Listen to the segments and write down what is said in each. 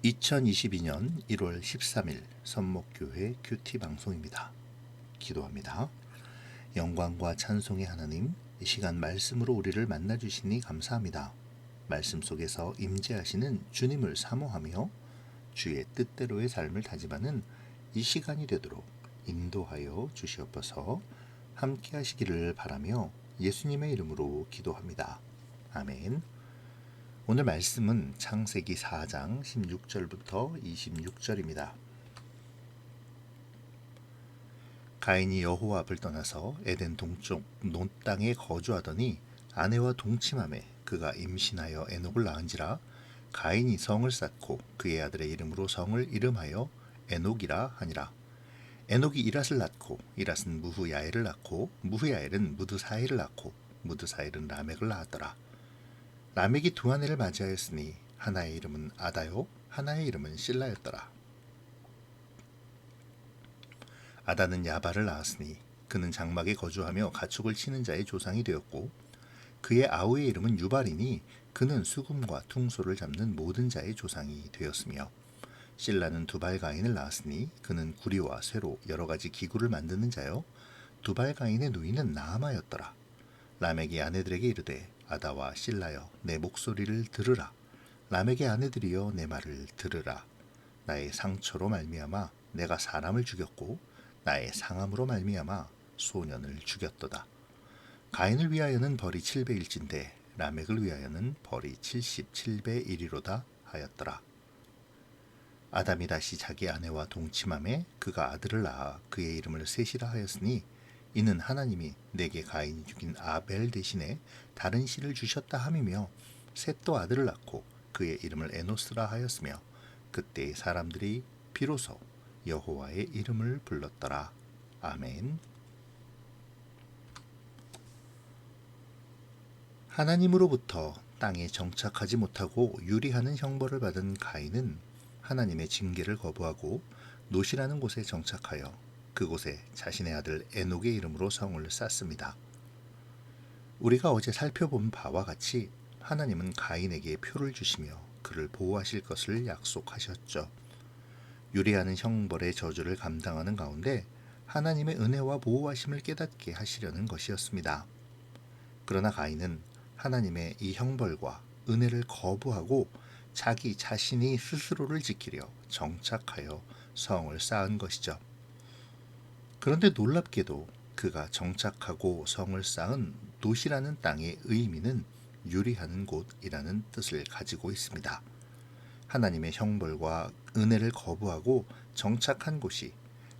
2022년 1월 13일 선목교회 큐티 방송입니다. 기도합니다. 영광과 찬송의 하나님, 이 시간 말씀으로 우리를 만나주시니 감사합니다. 말씀 속에서 임재하시는 주님을 사모하며 주의 뜻대로의 삶을 다짐하는 이 시간이 되도록 인도하여 주시옵소서. 함께 하시기를 바라며 예수님의 이름으로 기도합니다. 아멘. 오늘 말씀은 창세기 4장 16절부터 26절입니다. 가인이 여호와 앞을 떠나서 에덴 동쪽 논 땅에 거주하더니 아내와 동침하매 그가 임신하여 에녹을 낳은지라. 가인이 성을 쌓고 그의 아들의 이름으로 성을 이름하여 에녹이라 하니라. 에녹이 이랏을 낳고 이랏은 무후야엘을 낳고 무후야엘은 무드사엘을 낳고 무드사엘은 라멕을 낳았더라. 라멕이 두 아내를 맞이하였으니 하나의 이름은 아다요 하나의 이름은 실라였더라. 아다는 야발을 낳았으니 그는 장막에 거주하며 가축을 치는 자의 조상이 되었고, 그의 아우의 이름은 유발이니 그는 수금과 퉁소를 잡는 모든 자의 조상이 되었으며, 실라는 두발가인을 낳았으니 그는 구리와 쇠로 여러 가지 기구를 만드는 자요 두발가인의 누이는 나아마였더라. 라멕이 아내들에게 이르되 아다와 실라여 내 목소리를 들으라. 라멕의 아내들이여 내 말을 들으라. 나의 상처로 말미암아 내가 사람을 죽였고 나의 상함으로 말미암아 소년을 죽였도다. 가인을 위하여는 벌이 700일진데 라멕을 위하여는 벌이 77배 1이로다 하였더라. 아담이 다시 자기 아내와 동침함에 그가 아들을 낳아 그의 이름을 셋이라 하였으니 이는 하나님이 내게 가인이 죽인 아벨 대신에 다른 씨를 주셨다 함이며, 셋도 아들을 낳고 그의 이름을 에노스라 하였으며, 그때 사람들이 비로소 여호와의 이름을 불렀더라. 아멘. 하나님으로부터 땅에 정착하지 못하고 유리하는 형벌을 받은 가인은 하나님의 징계를 거부하고 노시라는 곳에 정착하여 그곳에 자신의 아들 에녹의 이름으로 성을 쌓습니다. 우리가 어제 살펴본 바와 같이 하나님은 가인에게 표를 주시며 그를 보호하실 것을 약속하셨죠. 유리하는 형벌의 저주를 감당하는 가운데 하나님의 은혜와 보호하심을 깨닫게 하시려는 것이었습니다. 그러나 가인은 하나님의 이 형벌과 은혜를 거부하고 자기 자신이 스스로를 지키려 정착하여 성을 쌓은 것이죠. 그런데 놀랍게도 그가 정착하고 성을 쌓은 노시라는 땅의 의미는 유리한 곳이라는 뜻을 가지고 있습니다. 하나님의 형벌과 은혜를 거부하고 정착한 곳이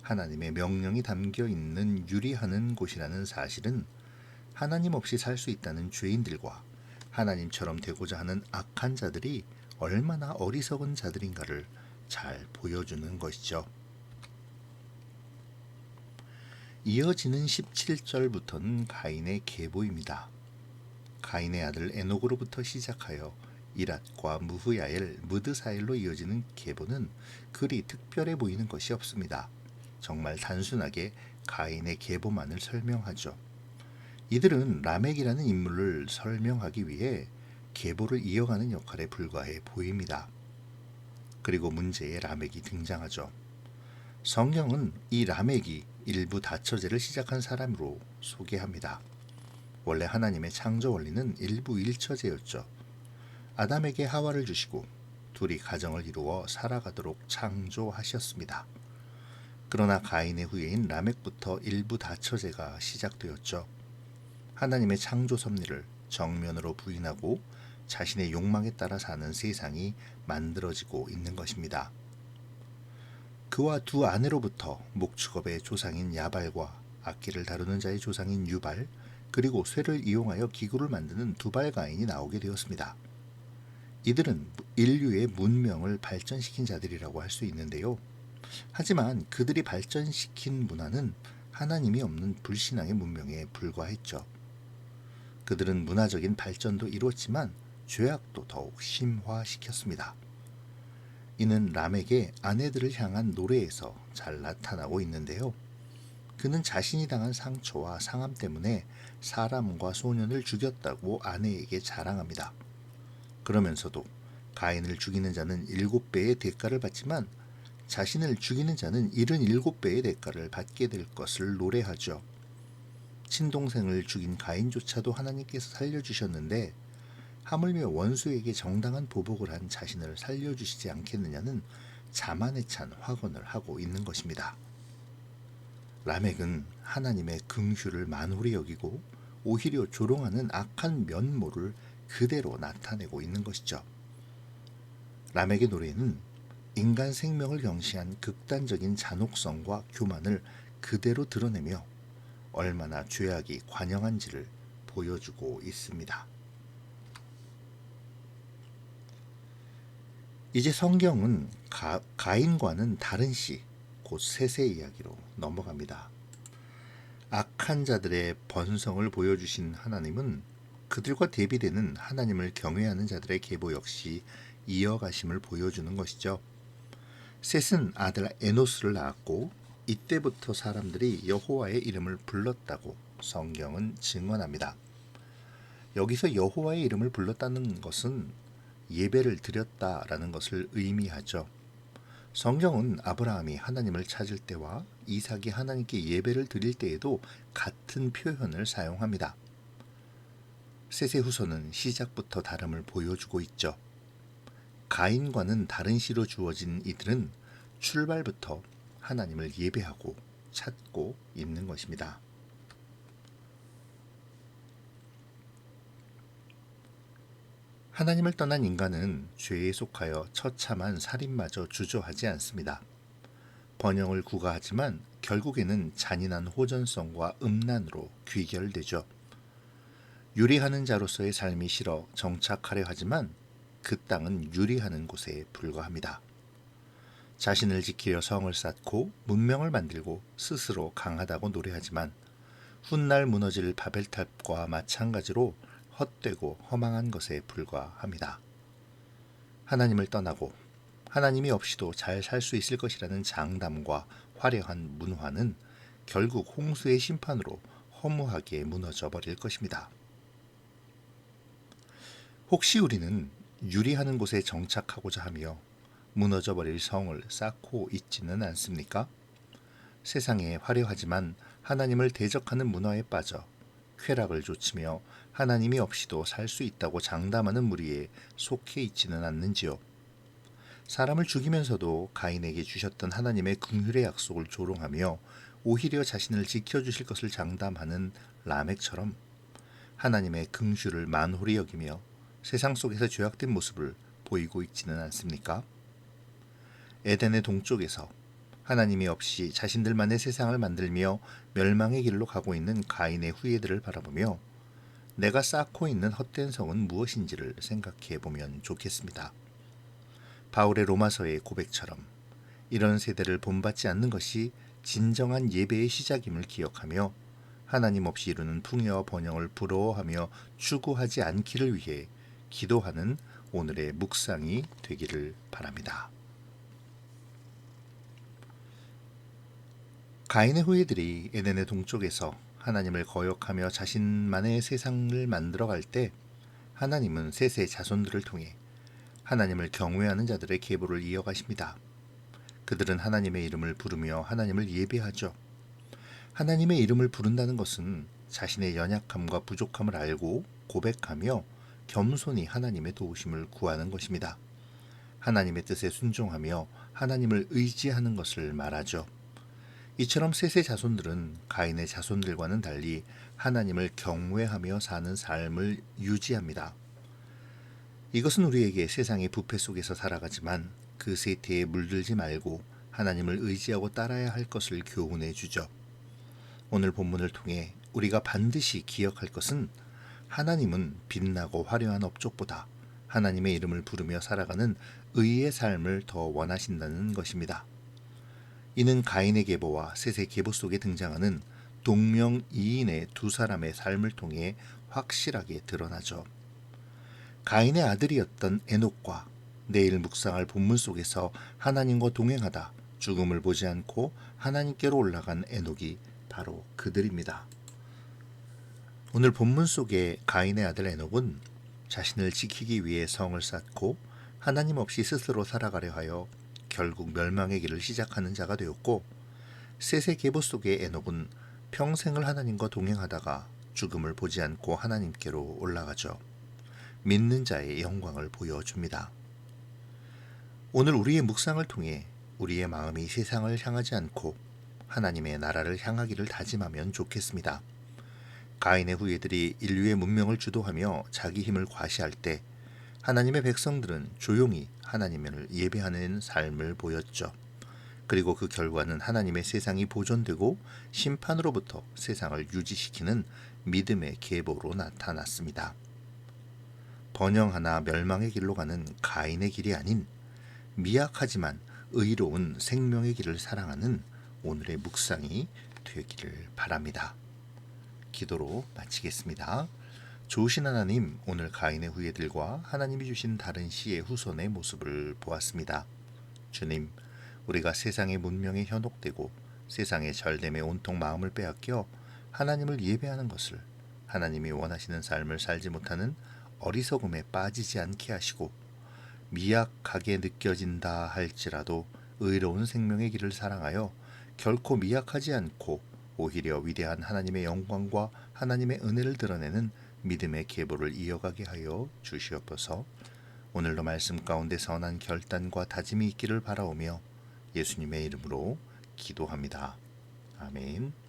하나님의 명령이 담겨 있는 유리하는 곳이라는 사실은 하나님 없이 살 수 있다는 죄인들과 하나님처럼 되고자 하는 악한 자들이 얼마나 어리석은 자들인가를 잘 보여주는 것이죠. 이어지는 17절부터는 가인의 계보입니다. 가인의 아들 에녹으로부터 시작하여 이랏과 무후야엘, 무드사엘로 이어지는 계보는 그리 특별해 보이는 것이 없습니다. 정말 단순하게 가인의 계보만을 설명하죠. 이들은 라멕이라는 인물을 설명하기 위해 계보를 이어가는 역할에 불과해 보입니다. 그리고 문제의 라멕이 등장하죠. 성경은 이 라멕이 일부 다처제를 시작한 사람으로 소개합니다. 원래 하나님의 창조 원리는 일부 일처제였죠. 아담에게 하와를 주시고 둘이 가정을 이루어 살아가도록 창조하셨습니다. 그러나 가인의 후예인 라멕부터 일부 다처제가 시작되었죠. 하나님의 창조 섭리를 정면으로 부인하고 자신의 욕망에 따라 사는 세상이 만들어지고 있는 것입니다. 그와 두 아내로부터 목축업의 조상인 야발과 악기를 다루는 자의 조상인 유발, 그리고 쇠를 이용하여 기구를 만드는 두발가인이 나오게 되었습니다. 이들은 인류의 문명을 발전시킨 자들이라고 할 수 있는데요. 하지만 그들이 발전시킨 문화는 하나님이 없는 불신앙의 문명에 불과했죠. 그들은 문화적인 발전도 이루었지만 죄악도 더욱 심화시켰습니다. 이는 람에게 아내들을 향한 노래에서 잘 나타나고 있는데요. 그는 자신이 당한 상처와 상함 때문에 사람과 소년을 죽였다고 아내에게 자랑합니다. 그러면서도 가인을 죽이는 자는 7배의 대가를 받지만 자신을 죽이는 자는 77배의 대가를 받게 될 것을 노래하죠. 친동생을 죽인 가인조차도 하나님께서 살려주셨는데 하물며 원수에게 정당한 보복을 한 자신을 살려주시지 않겠느냐는 자만에 찬 확언을 하고 있는 것입니다. 라멕은 하나님의 긍휼을 만홀히 여기고 오히려 조롱하는 악한 면모를 그대로 나타내고 있는 것이죠. 라멕의 노래는 인간 생명을 경시한 극단적인 잔혹성과 교만을 그대로 드러내며 얼마나 죄악이 관영한지를 보여주고 있습니다. 이제 성경은 가인과는 다른 시, 곧 셋의 이야기로 넘어갑니다. 악한 자들의 번성을 보여주신 하나님은 그들과 대비되는 하나님을 경외하는 자들의 계보 역시 이어가심을 보여주는 것이죠. 셋은 아들 에노스를 낳았고 이때부터 사람들이 여호와의 이름을 불렀다고 성경은 증언합니다. 여기서 여호와의 이름을 불렀다는 것은 예배를 드렸다라는 것을 의미하죠. 성경은 아브라함이 하나님을 찾을 때와 이삭이 하나님께 예배를 드릴 때에도 같은 표현을 사용합니다. 셋의 후손은 시작부터 다름을 보여주고 있죠. 가인과는 다른 시로 주어진 이들은 출발부터 하나님을 예배하고 찾고 있는 것입니다. 하나님을 떠난 인간은 죄에 속하여 처참한 살인마저 주저하지 않습니다. 번영을 구가하지만 결국에는 잔인한 호전성과 음란으로 귀결되죠. 유리하는 자로서의 삶이 싫어 정착하려 하지만 그 땅은 유리하는 곳에 불과합니다. 자신을 지키려 성을 쌓고 문명을 만들고 스스로 강하다고 노래하지만 훗날 무너질 바벨탑과 마찬가지로 헛되고 허망한 것에 불과합니다. 하나님을 떠나고 하나님이 없이도 잘 살 수 있을 것이라는 장담과 화려한 문화는 결국 홍수의 심판으로 허무하게 무너져 버릴 것입니다. 혹시 우리는 유리하는 곳에 정착하고자 하며 무너져 버릴 성을 쌓고 있지는 않습니까? 세상에 화려하지만 하나님을 대적하는 문화에 빠져 쾌락을 좇으며 하나님이 없이도 살 수 있다고 장담하는 무리에 속해 있지는 않는지요. 사람을 죽이면서도 가인에게 주셨던 하나님의 긍휼의 약속을 조롱하며 오히려 자신을 지켜주실 것을 장담하는 라멕처럼 하나님의 긍휼을 만홀히 여기며 세상 속에서 죄악된 모습을 보이고 있지는 않습니까? 에덴의 동쪽에서 하나님이 없이 자신들만의 세상을 만들며 멸망의 길로 가고 있는 가인의 후예들을 바라보며 내가 쌓고 있는 헛된 성은 무엇인지를 생각해 보면 좋겠습니다. 바울의 로마서의 고백처럼 이런 세대를 본받지 않는 것이 진정한 예배의 시작임을 기억하며 하나님 없이 이루는 풍요와 번영을 부러워하며 추구하지 않기를 위해 기도하는 오늘의 묵상이 되기를 바랍니다. 가인의 후예들이 에덴의 동쪽에서 하나님을 거역하며 자신만의 세상을 만들어갈 때 하나님은 셋의 자손들을 통해 하나님을 경외하는 자들의 계보를 이어가십니다. 그들은 하나님의 이름을 부르며 하나님을 예배하죠. 하나님의 이름을 부른다는 것은 자신의 연약함과 부족함을 알고 고백하며 겸손히 하나님의 도우심을 구하는 것입니다. 하나님의 뜻에 순종하며 하나님을 의지하는 것을 말하죠. 이처럼 셋의 자손들은 가인의 자손들과는 달리 하나님을 경외하며 사는 삶을 유지합니다. 이것은 우리에게 세상의 부패 속에서 살아가지만 그 세태에 물들지 말고 하나님을 의지하고 따라야 할 것을 교훈해 주죠. 오늘 본문을 통해 우리가 반드시 기억할 것은 하나님은 빛나고 화려한 업적보다 하나님의 이름을 부르며 살아가는 의의 삶을 더 원하신다는 것입니다. 이는 가인의 계보와 셋의 계보 속에 등장하는 동명이인의 두 사람의 삶을 통해 확실하게 드러나죠. 가인의 아들이었던 에녹과 내일 묵상할 본문 속에서 하나님과 동행하다 죽음을 보지 않고 하나님께로 올라간 에녹이 바로 그들입니다. 오늘 본문 속의 가인의 아들 에녹은 자신을 지키기 위해 성을 쌓고 하나님 없이 스스로 살아가려 하여 결국 멸망의 길을 시작하는 자가 되었고, 셋의 계보 속의 에녹은 평생을 하나님과 동행하다가 죽음을 보지 않고 하나님께로 올라가죠. 믿는 자의 영광을 보여줍니다. 오늘 우리의 묵상을 통해 우리의 마음이 세상을 향하지 않고 하나님의 나라를 향하기를 다짐하면 좋겠습니다. 가인의 후예들이 인류의 문명을 주도하며 자기 힘을 과시할 때 하나님의 백성들은 조용히 하나님을 예배하는 삶을 보였죠. 그리고 그 결과는 하나님의 세상이 보존되고 심판으로부터 세상을 유지시키는 믿음의 계보로 나타났습니다. 번영하나 멸망의 길로 가는 가인의 길이 아닌 미약하지만 의로운 생명의 길을 사랑하는 오늘의 묵상이 되기를 바랍니다. 기도로 마치겠습니다. 좋으신 하나님, 오늘 가인의 후예들과 하나님이 주신 다른 씨의 후손의 모습을 보았습니다. 주님, 우리가 세상의 문명에 현혹되고 세상의 절됨에 온통 마음을 빼앗겨 하나님을 예배하는 것을, 하나님이 원하시는 삶을 살지 못하는 어리석음에 빠지지 않게 하시고, 미약하게 느껴진다 할지라도 의로운 생명의 길을 사랑하여 결코 미약하지 않고 오히려 위대한 하나님의 영광과 하나님의 은혜를 드러내는 믿음의 계보를 이어가게 하여 주시옵소서. 오늘도 말씀 가운데 선한 결단과 다짐이 있기를 바라오며 예수님의 이름으로 기도합니다. 아멘.